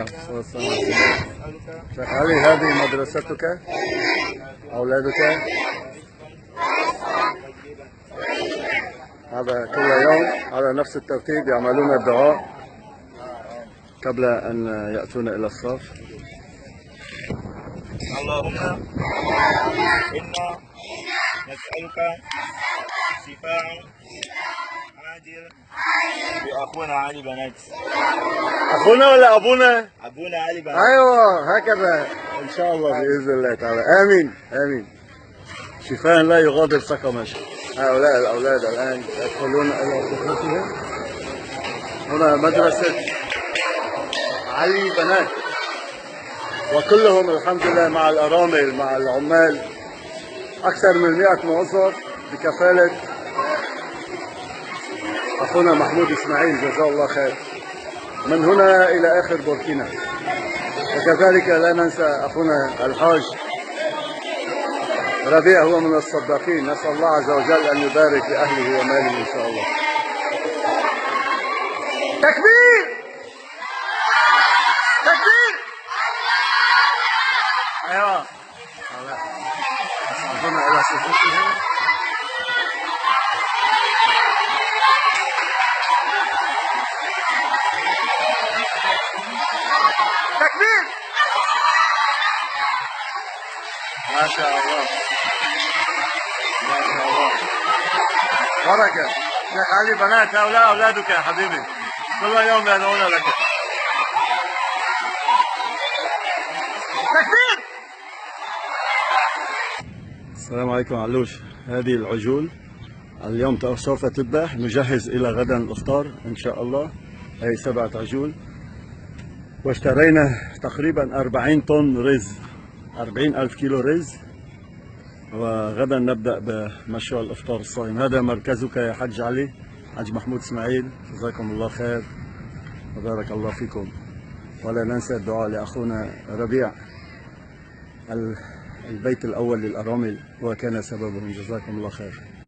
الله والسلام عليكم. شيخ علي، هذه مدرستك؟ أولادك؟ هذا كل يوم على نفس الترتيب يعملون الدعاء قبل أن يأتون إلى الصف. اللهم إنا نسألك شفاء عاجل بأخونا علي بنات. أخونا ولا أبونا؟ أبونا علي بنات. أيوة هكذا إن شاء الله بإذن الله تعالى. آمين آمين. شفاء لا يغادر سقما. هؤلاء الأولاد الآن يدخلون إلى غرفتهم. هنا مدرسة علي بنات، وكلهم الحمد لله مع الأرامل مع العمال، أكثر من 100 موظف بكفالة أخونا محمود إسماعيل جزاه الله خير، من هنا إلى آخر بوركينا. وكذلك لا ننسى أخونا الحاج ربيع، هو من الصداقين، نسأل الله عز وجل أن يبارك لأهله وماله إن شاء الله. تكبير تكبير. أيوة أخونا إلى صفوفهم. تكبير. ما شاء الله ما شاء الله. بركة. شيخ علي بنات، هؤلاء أولادك يا حبيبي، كل يوم يدعون لك. تكبير. السلام عليكم علوش. هذه العجول اليوم سوف تذبح، نجهز إلى غدا الإفطار إن شاء الله. هي 7 عجول، واشترينا تقريبا 40 طن رز، 40,000 كيلو رز، وغدا نبدأ بمشروع الإفطار الصائم. هذا مركزك يا حاج علي، حاج محمود إسماعيل، جزاكم الله خير وبارك الله فيكم. ولا ننسى الدعاء لأخونا ربيع، البيت الأول للأرامل وكان سببهم، جزاكم الله خير.